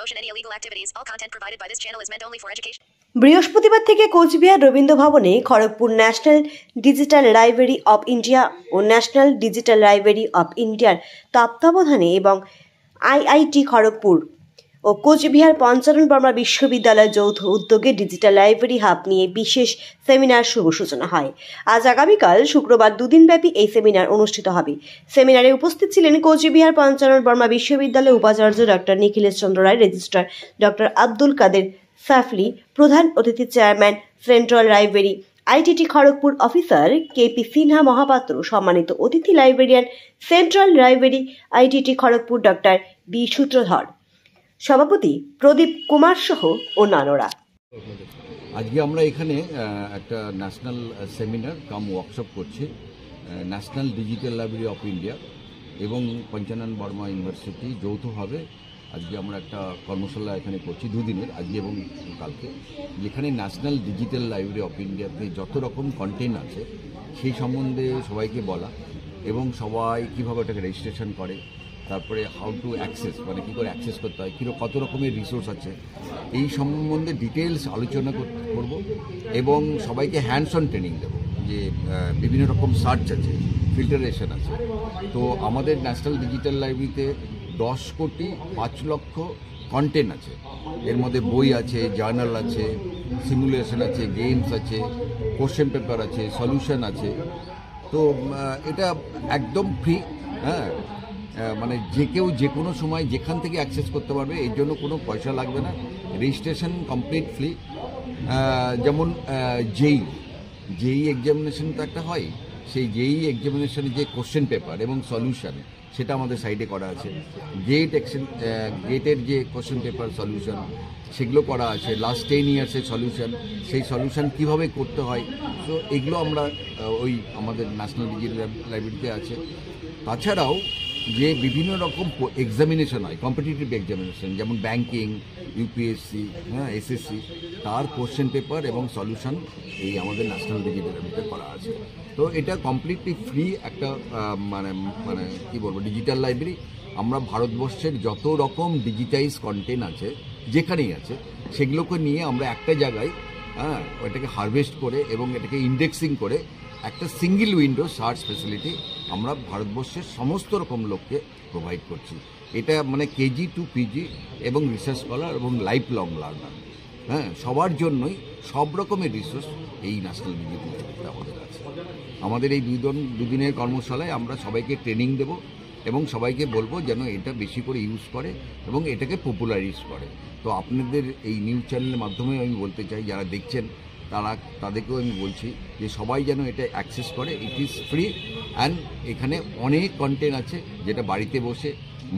promotion any illegal activities. All content provided by this channel is meant only for education. বৃহস্পতিবার থেকে কোচবিহার রবীন্দ্র ভবনে Kharagpur national digital library of India ও national digital library of ইন্ডিয়ার তত্ত্বাবধানে এবং IIT Kharagpur ও কোচবিহার পঞ্চানন বর্মা বিশ্ববিদ্যালয়ের যৌথ উদ্যোগে ডিজিটাল লাইব্রেরি হাব নিয়ে বিশেষ সেমিনার শুভ সূচনা হয়। আজ আগামীকাল শুক্রবার দুদিনব্যাপী এই সেমিনার অনুষ্ঠিত হবে। সেমিনারে উপস্থিত ছিলেন কোচবিহার পঞ্চানন বর্মা বিশ্ববিদ্যালয়ের উপাচার্য doctor Nikhilesh Chandra Roy, registrar doctor Abdul Kader Safli, প্রধান অতিথি chairman central library IIT Kharagpur officer KP Sinha Mohapatra, সম্মানিত অতিথি librarian central library IIT Kharagpur doctor B Sutradhar, সভাপতি প্রদীপ কুমার সহ অন্যান্যরা। আজকে আমরা এখানে একটা ন্যাশনাল সেমিনার কাম ওয়ার্কশপ করছি national digital library of India এবং পঞ্চানন বর্মা ইউনিভার্সিটি যৌথভাবে আজকে আমরা একটা কর্মশালা এখানে করছি দুদিনের, আজকে এবং কালকে, যেখানে ন্যাশনাল ডিজিটাল লাইব্রেরি অফ ইন্ডিয়াতে যত রকম কন্টেন্ট আছে সেই সম্বন্ধে সবাইকে বলা এবং সবাই কীভাবে ওটাকে রেজিস্ট্রেশন করে, তারপরে হাউ টু অ্যাক্সেস, মানে কী করে অ্যাক্সেস করতে হয়, কত রকমের রিসোর্স আছে এই সম্বন্ধে ডিটেলস আলোচনা করব এবং সবাইকে হ্যান্ডস অন ট্রেনিং দেবো যে বিভিন্ন রকম সার্চ আছে, ফিল্টারেশন আছে। তো আমাদের ন্যাশনাল ডিজিটাল লাইব্রেরিতে 10,05,00,000 কন্টেন্ট আছে। এর মধ্যে বই আছে, জার্নাল আছে, সিমুলেশন আছে, গেমস আছে, কোশ্চেন পেপার আছে, সলিউশন আছে। তো এটা একদম ফ্রি, হ্যাঁ, মানে যে কেউ যে কোনো সময় যেখান থেকে অ্যাক্সেস করতে পারবে, এর জন্য কোনো পয়সা লাগবে না, রেজিস্ট্রেশন কমপ্লিট ফ্রি। যেমন জেই এক্সামিনেশন তো একটা হয়, সেই জেই এক্সামিনেশনের যে কোশ্চেন পেপার এবং সলিউশন সেটা আমাদের সাইডে করা আছে। গেটের যে কোশ্চেন পেপার সলিউশন সেগুলো করা আছে, লাস্ট 10 ইয়ার্সের সলিউশন, সেই সলিউশন কীভাবে করতে হয়, তো এগুলো আমরা ওই আমাদের ন্যাশনাল ডিজিটাল লাইব্রেরিতে আছে। তাছাড়াও যে বিভিন্ন রকম এক্সামিনেশন হয়, কম্পিটিটিভ এক্সামিনেশন, যেমন ব্যাংকিং, ইউপিএসসি, হ্যাঁ, এসএসসি, তার কোশ্চেন পেপার এবং সলিউশন এই আমাদের ন্যাশনাল ডিজিটাল লাইব্রেরিতে করা আছে। তো এটা কমপ্লিটলি ফ্রি একটা মানে মানে কী বলবো ডিজিটাল লাইব্রেরি। আমরা ভারতবর্ষের যত রকম ডিজিটাইজ কন্টেন্ট আছে যেখানেই আছে সেগুলোকে নিয়ে আমরা একটা জায়গায়, হ্যাঁ, ওটাকে হারভেস্ট করে এবং এটাকে ইন্ডেক্সিং করে একটা সিঙ্গেল উইন্ডো সার্চ ফ্যাসিলিটি আমরা ভারতবর্ষের সমস্ত রকম লোককে প্রোভাইড করছি। এটা মানে কেজি টু পিজি এবং রিসার্চ স্কলার এবং লাইফ লং লার্নার, হ্যাঁ, সবার জন্যই সব রকমের রিসোর্স এই ন্যাশনাল ডিজিটাল লাইব্রেরিতে আমাদের আছে। আমাদের এই দুদিনের কর্মশালায় আমরা সবাইকে ট্রেনিং দেব এবং সবাইকে বলবো যেন এটা বেশি করে ইউজ করে এবং এটাকে পপুলারাইজ করে। তো আপনাদের এই নিউজ চ্যানেলের মাধ্যমে আমি বলতে চাই, যারা দেখছেন তাদেরকেও আমি বলছি যে সবাই যেন এটা অ্যাক্সেস করে। ইট ইজ ফ্রি অ্যান্ড এখানে অনেক কন্টেন্ট আছে যেটা বাড়িতে বসে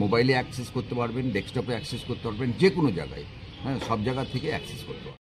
মোবাইলে অ্যাক্সেস করতে পারবেন, ডেস্কটপে অ্যাক্সেস করতে পারবেন, যে কোনো জায়গায়, হ্যাঁ, সব জায়গা থেকে অ্যাক্সেস করতে পারবেন।